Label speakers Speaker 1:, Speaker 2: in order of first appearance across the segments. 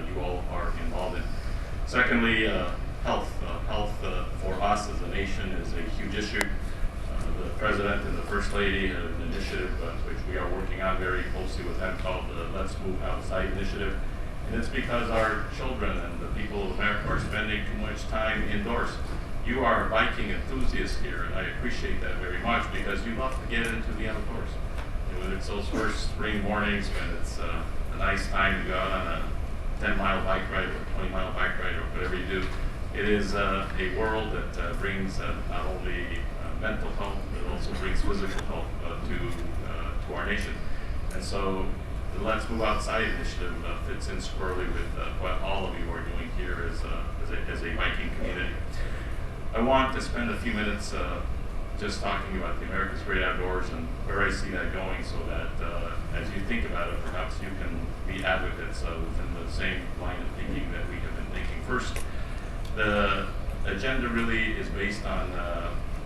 Speaker 1: you all are involved in. Secondly, health. Health for us as a nation is a huge issue. The President and the First Lady have an initiative which we are working on very closely with them called the Let's Move Outside Initiative. And it's because our children and the people of America are spending too much time indoors. You are biking enthusiasts here, and I appreciate that very much because you love to get into the outdoors. And when it's those first spring mornings when it's a nice time to go out on a 10-mile bike ride or 20-mile bike ride or whatever you do, it is a world that brings not only mental health, but it also brings physical health to our nation. And so the Let's Move Outside initiative fits in squarely with what all of you are doing here as a biking community. I want to spend a few minutes just talking about the America's Great Outdoors and where I see that going, so that as you think about it, perhaps you can be advocates within the same line of thinking that we have been thinking. First, the agenda really is based on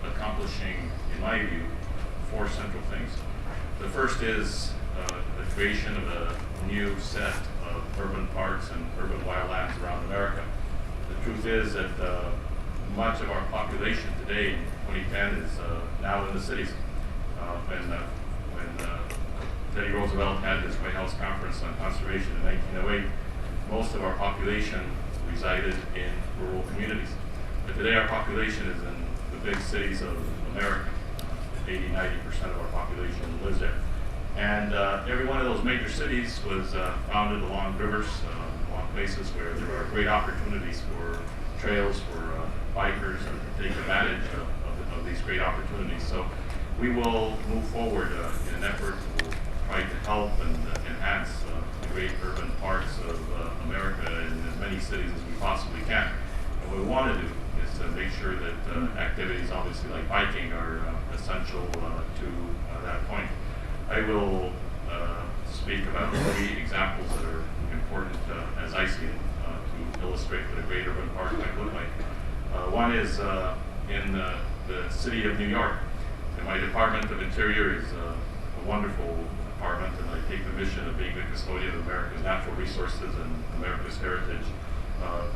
Speaker 1: accomplishing, in my view, 4 central things. The first is the creation of a new set of urban parks and urban wildlands around America. The truth is that much of our population today in 2010 is now in the cities. When Teddy Roosevelt had his White House Conference on Conservation in 1908, most of our population resided in rural communities. But today our population is in the big cities of America. 80–90% of our population lives there. And every one of those major cities was founded along rivers, along places where there are great opportunities for trails for bikers and to take advantage of these great opportunities. So we will move forward in an effort to try to help and enhance the great urban parks of America in as many cities as we possibly can. And what we want to do is to make sure that activities obviously like biking are essential to that point. I will speak about 3 examples that are important as I see them to illustrate what a great urban park might look like. One is in the city of New York. And my Department of Interior is a wonderful department, and I take the mission of being the custodian of America's natural resources and America's heritage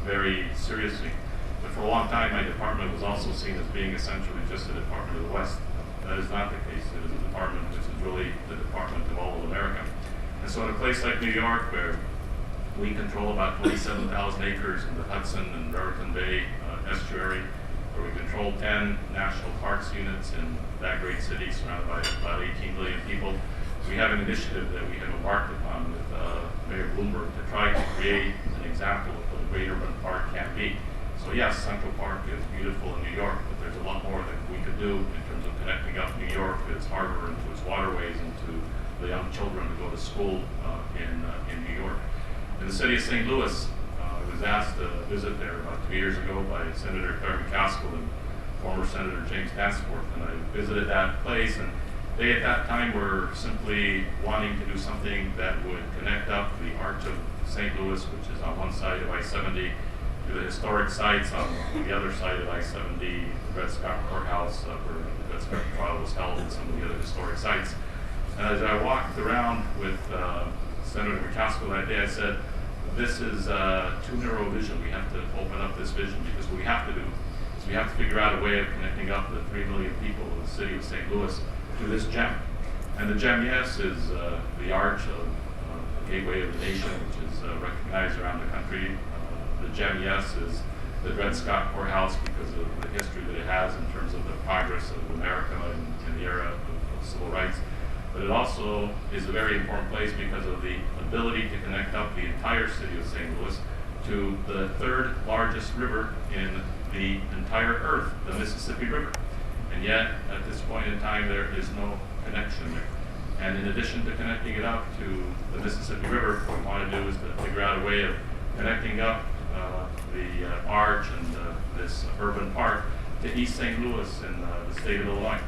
Speaker 1: very seriously. But for a long time, my department was also seen as being essentially just a department of the West. That is not the case. It is a department which is really the department of all of America. And so in a place like New York, where we control about 27,000 acres in the Hudson and Raritan Bay estuary, where we control 10 national parks units in that great city surrounded by about 18 million people, we have an initiative that we have embarked upon with Mayor Bloomberg to try to create an example of what a great urban park can be. So yes, Central Park is beautiful in New York, but there's a lot more that we could do in terms of connecting up New York to its harbor and to its waterways and to the young children who go to school in New York. In the city of St. Louis, I was asked to visit there about 2 years ago by Senator Claire McCaskill and former Senator James Danforth, and I visited that place, and they at that time were simply wanting to do something that would connect up the Arch of St. Louis, which is on one side of I-70, to the historic sites on the other side of I-70, the Dred Scott Courthouse, where the Dred Scott trial was held, and some of the other historic sites. And as I walked around with Senator McCaskill that day, I said, this is too narrow a vision. We have to open up this vision, because what we have to do is we have to figure out a way of connecting up the 3 million people of the city of St. Louis to this gem. And the gem, yes, is the arch of the gateway of the nation, which is recognized around the country. The gem, yes, is the Dred Scott Courthouse because of the history that it has in terms of the progress of America in the era of civil rights. But it also is a very important place because of the ability to connect up the entire city of St. Louis to the 3rd largest river in the entire earth, the Mississippi River. And yet, at this point in time, there is no connection there. And in addition to connecting it up to the Mississippi River, what we want to do is to figure out a way of connecting up the Arch and this urban park to East St. Louis in the state of Illinois,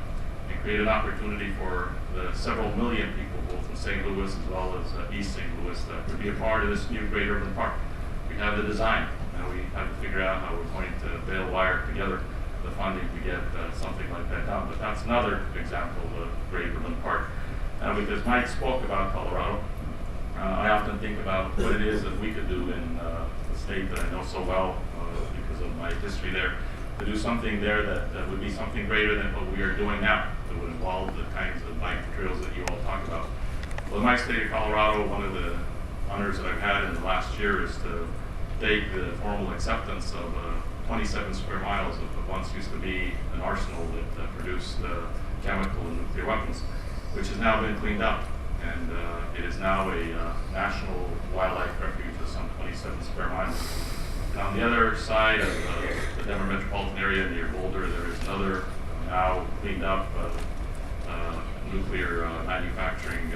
Speaker 1: and create an opportunity for the several million people, both in St. Louis as well as East St. Louis, to be a part of this new great urban park. We have the design. Now we have to figure out how we're going to bale wire together the funding to get something like that done. But that's another example of a great urban park. Now, because Mike spoke about Colorado, I often think about what it is that we could do in the state that I know so well because of my history there, to do something there that would be something greater than what we are doing now, that would involve the kinds of bike trails that you all talk about. Well, in my state of Colorado, one of the honors that I've had in the last year is to take the formal acceptance of 27 square miles of what once used to be an arsenal that produced chemical and nuclear weapons, which has now been cleaned up. And it is now a national wildlife refuge of some 27 square miles. And on the other side of the Denver metropolitan area near Boulder, there is another now cleaned up nuclear manufacturing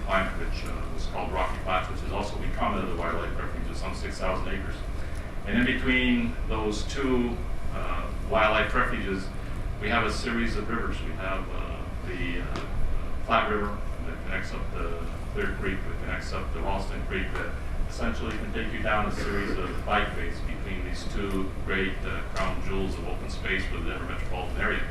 Speaker 1: plant, which was called Rocky Flats, which has also become a wildlife refuge of some 6,000 acres. And in between those two wildlife refuges, we have a series of rivers. We have the Platte River that connects up the Clear Creek, that connects up the Ralston Creek, that essentially can take you down a series of bikeways between these two great crown jewels of open space for the Denver metropolitan area.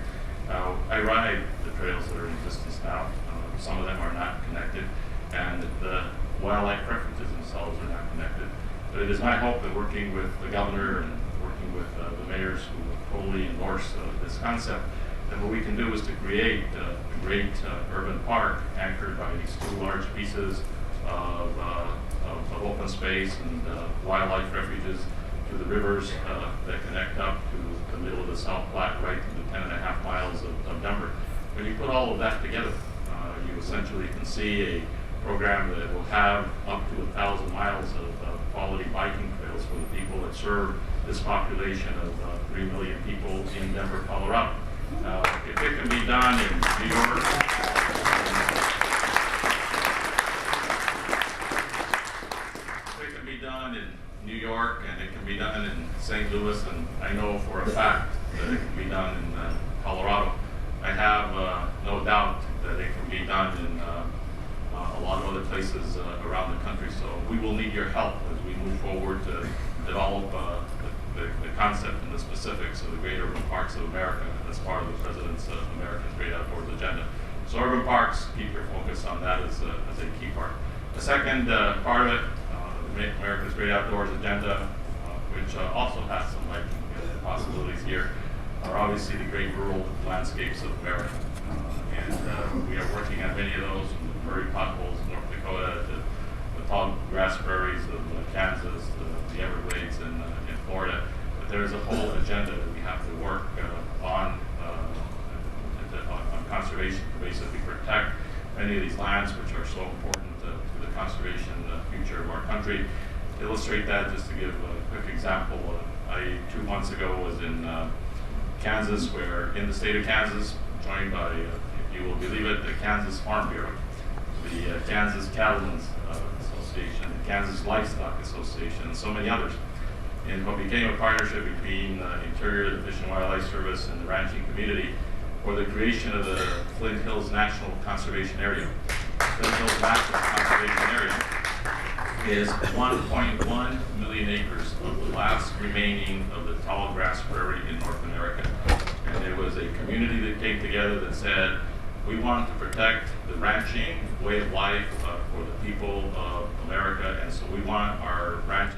Speaker 1: Now, I ride the trails that are in existence now. Some of them are not connected, and the wildlife refuges themselves are not connected. But it is my hope that working with the governor and working with the mayors who totally endorse this concept, that what we can do is to create a great urban park anchored by these two large pieces of open space and wildlife refuges to the rivers that connect up to the middle of the South Platte, right to the 10.5 miles of Denver. When you put all of that together, you essentially can see a program that will have up to 1,000 miles of quality biking trails for the people that serve this population of 3 million people in Denver, Colorado. If it can be done in New York, and it can be done in St. Louis, and I know for a fact that it can be done in Colorado, I have no doubt that it can be done in a lot of other places around the country. So we will need your help as we move forward to develop the concept and the specifics of the great urban parks of America as part of the President's America's Great Outdoors agenda. So urban parks, keep your focus on that as a key part. The second part of it, America's Great Outdoors agenda, which also has some biking possibilities here, are obviously the great rural landscapes of America. And we are working on many of those, from the prairie potholes in North Dakota to the tall grass prairies of Kansas to the Everglades in Florida. But there is a whole agenda that we have to work on conservation to basically protect many of these lands which are so important to the conservation future of our country. To illustrate that, just to give a quick example, I 2 months ago was in Kansas, where in the state of Kansas, joined by, if you will believe it, the Kansas Farm Bureau, the Kansas Cattlemen's Association, the Kansas Livestock Association, and so many others, in what became a partnership between Interior, the Fish and Wildlife Service, and the ranching community for the creation of the Flint Hills National Conservation Area. Flint Hills National Conservation Area is 1.1 million acres of the last remaining of the tall grass prairie in North America. And there was a community that came together that said, we want to protect the ranching way of life for the people of America, and so we want our ranches